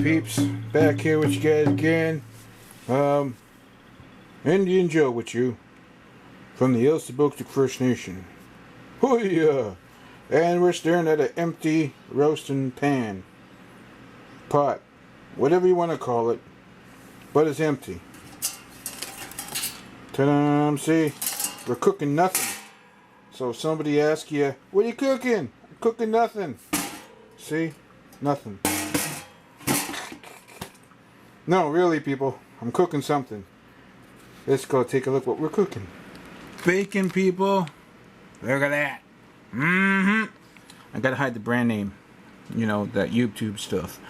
peeps? Back here with you guys again. NDN Joe with you from the Elstaboktuk First Nation. Oh yeah! And we're staring at an empty roasting pan. Pot. Whatever you want to call it. But it's empty. Ta-da! See? We're cooking nothing. So if somebody asks you, what are you cooking? I'm cooking nothing. See? Nothing. No, really, people. I'm cooking something. Let's go take a look what we're cooking. Bacon, people. Look at that. I gotta hide the brand name. You know, that YouTube stuff.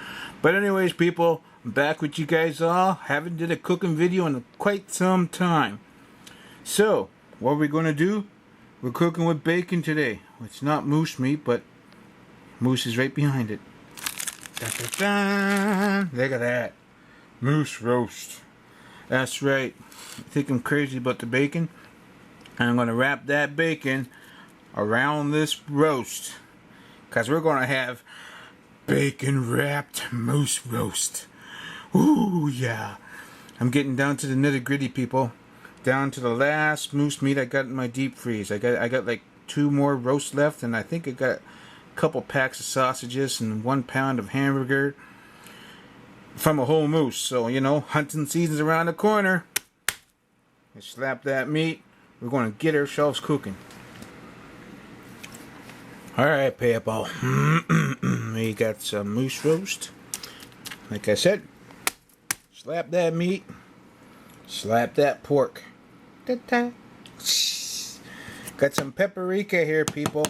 But anyways, people, I'm back with you guys all. Haven't did a cooking video in quite some time. So, what are we gonna do? We're cooking with bacon today. It's not moose meat, but moose is right behind it. Da, da, da. Look at that. Moose roast. That's right. I think I'm crazy about the bacon. And I'm going to wrap that bacon around this roast. Because we're going to have bacon wrapped moose roast. Ooh, yeah. I'm getting down to the nitty gritty, people. Down to the last moose meat I got in my deep freeze. I got like 2 more roasts left. And I think I got a couple packs of sausages and 1 pound of hamburger from a whole moose. So, you know, hunting season's around the corner. Let's slap that meat. We're going to get ourselves cooking. Alright, people. We got some moose roast. Like I said, slap that meat. Slap that pork. Ta-ta. Got some paprika here, people.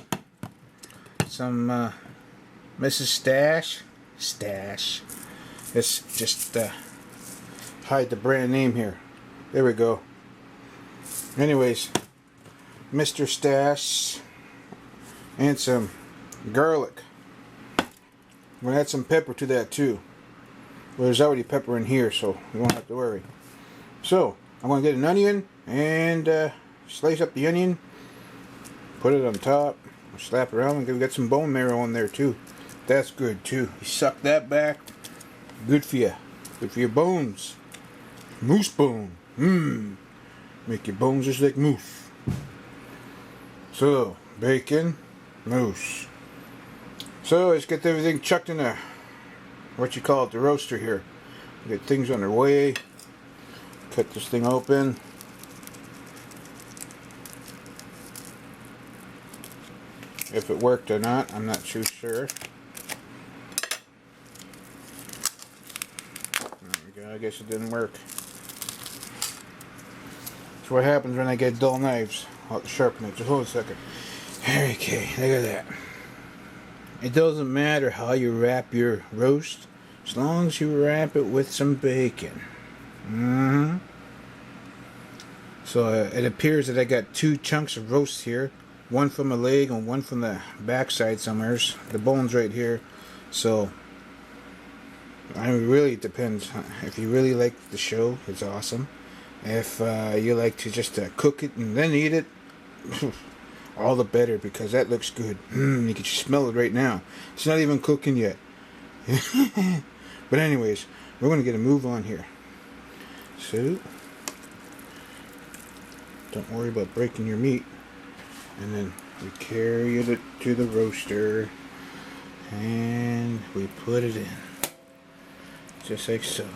Some Mrs. Stash. Let's just hide the brand name here. There we go. Anyways, Mr. Stash and some garlic. I'm gonna add some pepper to that too. Well, there's already pepper in here, so you won't have to worry. So I'm gonna get an onion and slice up the onion, put it on top, slap it around, and we got some bone marrow on there too. That's good too. You suck that back. Good for you. Good for your bones. Moose bone. Make your bones just like moose. So, bacon, moose. So, let's get everything chucked in a, what you call it, the roaster here. Get things on their way. Cut this thing open. If it worked or not, I'm not too sure. I guess it didn't work. That's what happens when I get dull knives. I'll sharpen it. Just hold a second. Okay, look at that. It doesn't matter how you wrap your roast, as long as you wrap it with some bacon. So it appears that I got 2 chunks of roast here. One from a leg and one from the backside somewheres. The bone's right here. So I mean, really, it depends. If you really like the show, it's awesome. If you like to just cook it and then eat it, all the better, because that looks good. You can smell it right now. It's not even cooking yet. But anyways, we're going to get a move on here. So, don't worry about breaking your meat. And then we carry it to the roaster. And we put it in. Just like so.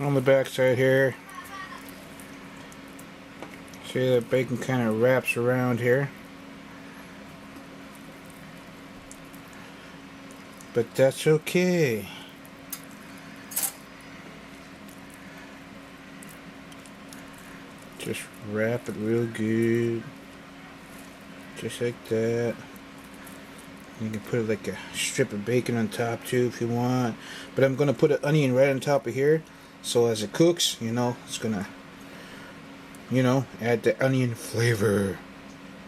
On the back side here, see that bacon kind of wraps around here. But that's okay. Just wrap it real good. Just like that. You can put like a strip of bacon on top too if you want. But I'm going to put an onion right on top of here. So as it cooks, you know, it's going to, you know, add the onion flavor.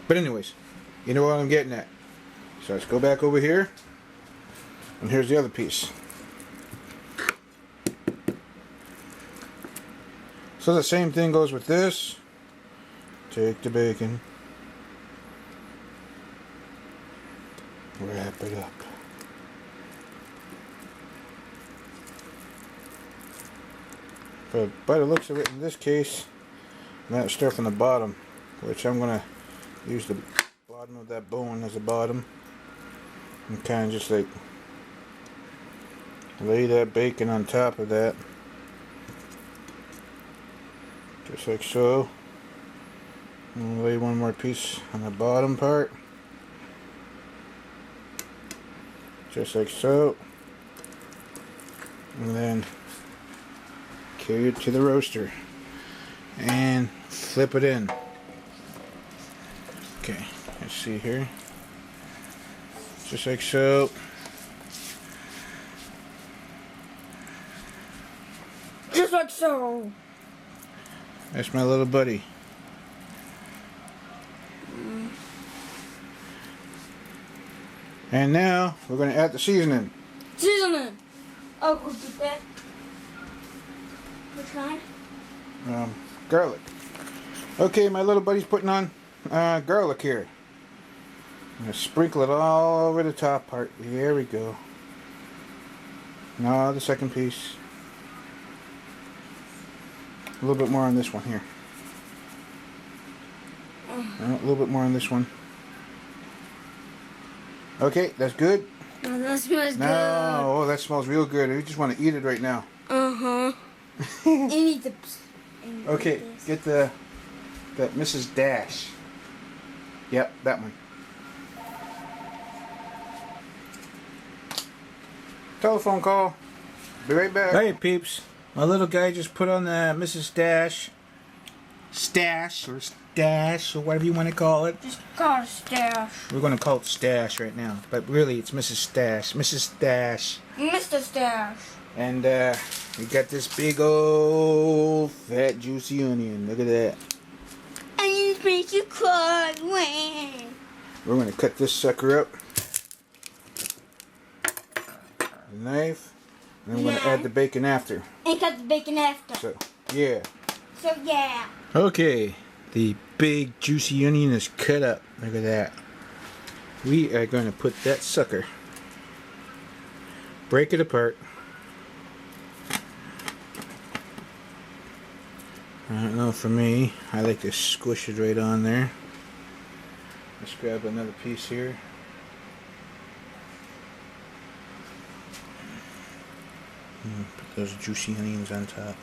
But anyways, you know what I'm getting at. So let's go back over here. And here's the other piece. So the same thing goes with this. Take the bacon. wrap it up. But by the looks of it, in this case, I'm going to start from the bottom, which I'm going to use the bottom of that bone as a bottom and kind of just like lay that bacon on top of that, just like so. And lay one more piece on the bottom part, just like so, and then carry it to the roaster and flip it in. Okay, let's see here, just like so. Just like so. That's my little buddy. And now we're going to add the seasoning. Seasoning. Oh, who did that? Which kind? Garlic. Okay, my little buddy's putting on garlic here. I'm going to sprinkle it all over the top part. There we go. Now the second piece. A little bit more on this one here. A little bit more on this one. Okay, that's good. Oh, that smells no, good. Oh, that smells real good. I just want to eat it right now. Uh-huh. Eat the... Okay, get that Mrs. Dash. Yep, that one. Telephone call. Be right back. Hey peeps, my little guy just put on the Mrs. Dash. Stash or Stash or whatever you want to call it. Just call it Stash. We're going to call it Stash right now, but really it's Mrs. Stash. Mrs. Stash. Mr. Stash. And we got this big old fat juicy onion. Look at that. Onions make you cry. When? We're going to cut this sucker up. The knife. And then we're going to add the bacon after. And cut the bacon after. So, yeah. So, yeah. Okay. The big juicy onion is cut up. Look at that. We are going to put that sucker. Break it apart. I don't know, for me, I like to squish it right on there. Let's grab another piece here. Put those juicy onions on top.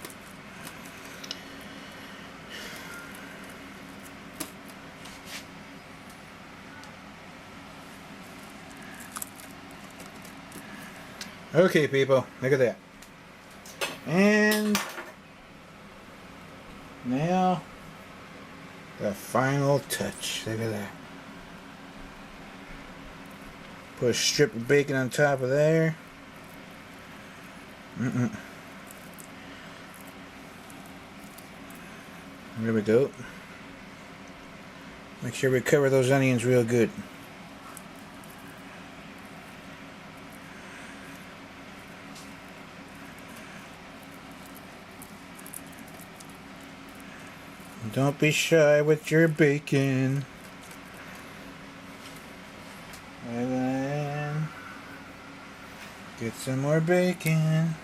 Okay, people, look at that. And now the final touch. Look at that. Put a strip of bacon on top of there. There we go. Make sure we cover those onions real good. Don't be shy with your bacon. And then get some more bacon.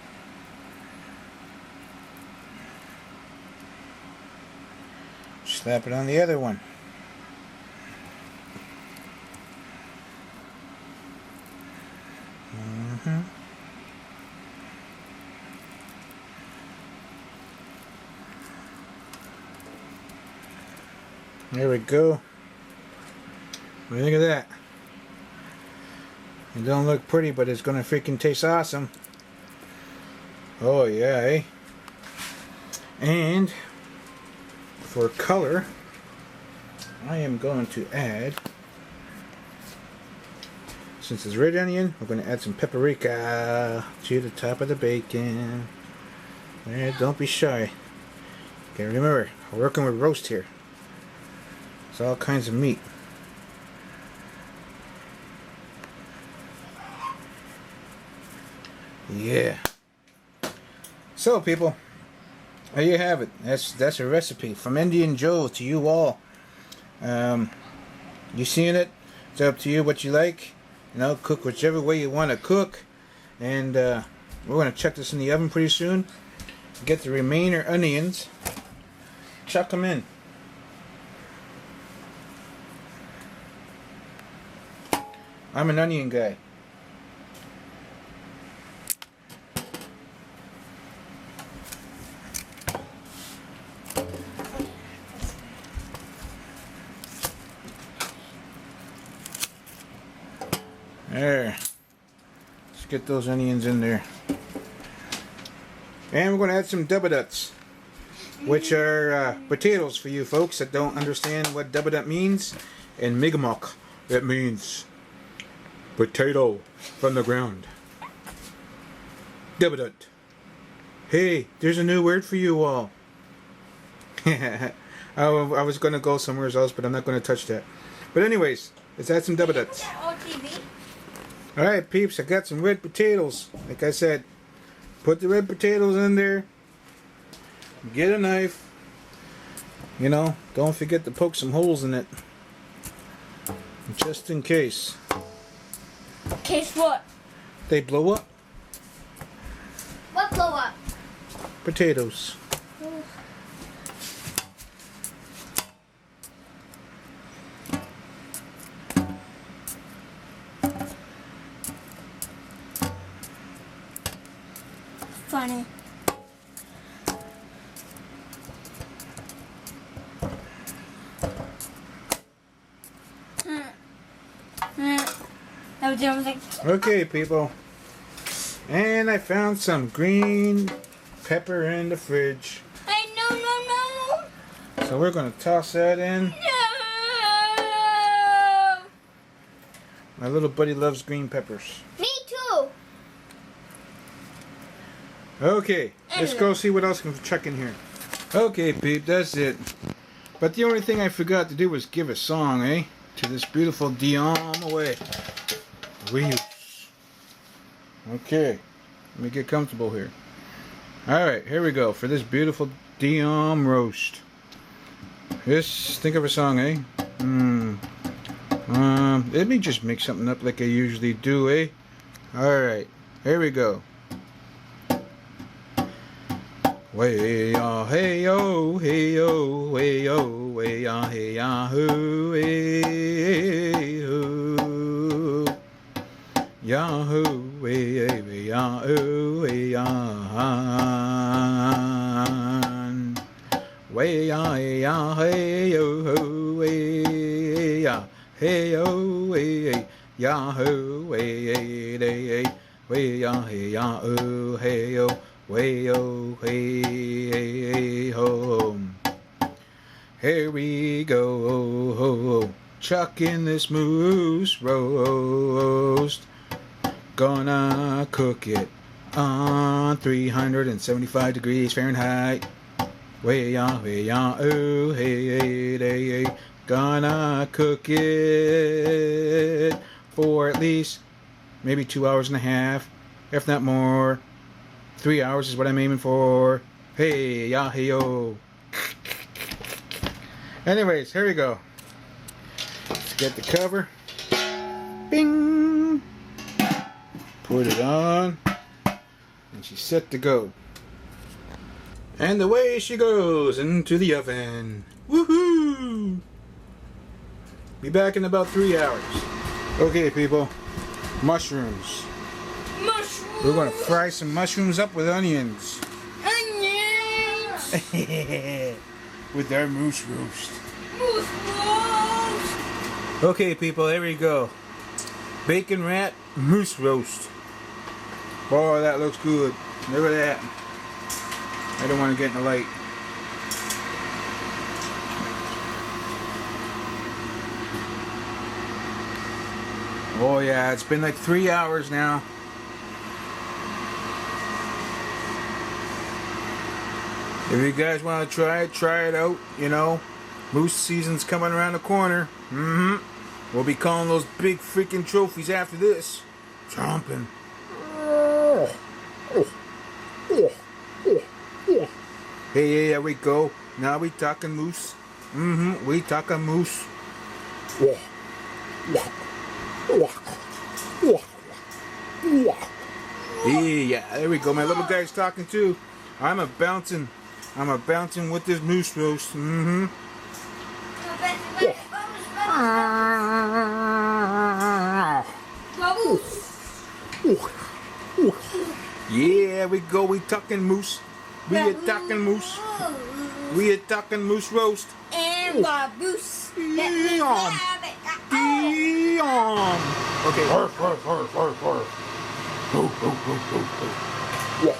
Slap it on the other one. There we go. Look at that. It don't look pretty, but it's gonna freaking taste awesome. Oh yeah, eh? And for color, I am going to add, since it's red onion, we're going to add some paprika to the top of the bacon. And don't be shy. Okay, remember, we're working with roast here. It's all kinds of meat. Yeah. So people, there you have it. That's a recipe from Indian Joe to you all. You seeing it? It's up to you what you like. You know, cook whichever way you want to cook. And we're going to chuck this in the oven pretty soon. Get the remainder onions. Chuck them in. I'm an onion guy. There. Let's get those onions in there. And we're going to add some dubbaduts, which are potatoes for you folks that don't understand what dubbadut means. In Mi'kmaq, it means potato from the ground. Dubbadut. Hey, there's a new word for you all. I was going to go somewhere else, but I'm not going to touch that. But anyways, let's add some dubbaduts. Alright peeps, I got some red potatoes. Like I said, put the red potatoes in there. Get a knife. You know, don't forget to poke some holes in it. Just in case. Case what? They blow up. What blow up? Potatoes. Funny. Okay, people. And I found some green pepper in the fridge. Hey, no. So we're going to toss that in. No. My little buddy loves green peppers. Me too. Okay, let's go see what else can chuck in here. Okay, peep, that's it. But the only thing I forgot to do was give a song, eh? To this beautiful Dion away. Okay, let me get comfortable here. Alright, here we go for this beautiful Dion roast. Think of a song, eh? Let me just make something up like I usually do, eh? Alright, here we go. Way ya hey yo, way yo, way ya hey ya hoo, hey hoo, yahoo, way ya ooh, way ya, way ya hey yo, way ya hey yo, way yahoo, way ya hey ya ooh, hey yo. Way oh hey home. Here we go, chucking this moose roast. Gonna cook it on 375 degrees Fahrenheit. Way ooh hey. Gonna cook it for at least maybe 2 hours and a half, if not more. 3 hours is what I'm aiming for. Hey, ya, hey, yo. Anyways, here we go. Let's get the cover. Bing! Put it on. And she's set to go. And away she goes into the oven. Woohoo! Be back in about 3 hours. Okay, people. Mushrooms. We're going to fry some mushrooms up with onions. Onions! With our moose roast. Moose roast! Okay, people, here we go. Bacon rat moose roast. Boy, that looks good. Look at that. I don't want to get in the light. Oh yeah, it's been like 3 hours now. If you guys want to try it out, you know. Moose season's coming around the corner. We'll be calling those big freaking trophies after this. Chomping. Hey, there we go. Now we talking moose. We talking moose. Yeah, there we go. My little guy's talking too. I'm a bouncing with this moose roast. Mm-hmm. Yeah, we go. We talking moose. We are talking moose. We are talking moose roast. And baboose. Yum. Yum. Okay. Arf, arf, arf, arf, arf. Ho, ho, ho, ho, ho. Yeah.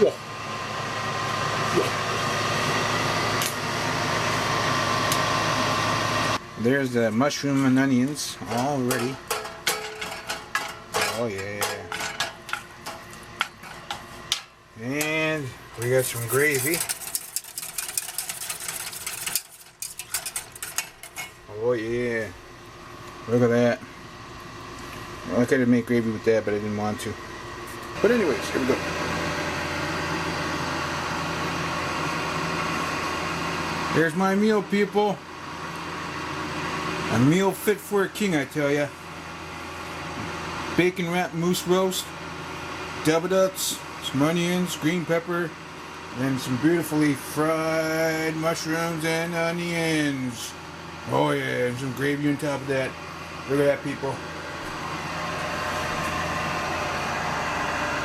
Yeah. Yeah. There's the mushroom and onions all ready. Oh yeah. And we got some gravy. Oh yeah. Look at that. Well, I could have made gravy with that, but I didn't want to. But anyways, here we go. Here's my meal, people. A meal fit for a king, I tell ya. Bacon wrapped moose roast, double ducks, some onions, green pepper, and some beautifully fried mushrooms and onions. Oh yeah, and some gravy on top of that. Look at that, people.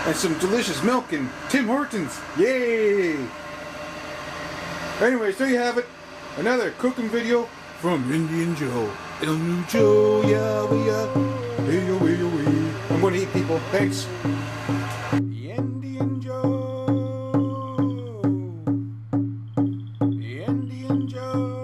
And some delicious milk and Tim Hortons. Yay! Anyways, there you have it. Another cooking video from Indian Joe. El New Joe, yeah, we are. Hey, yo, hey, yo, hey. I'm going to eat, people. Thanks. The Indian Joe. The Indian Joe.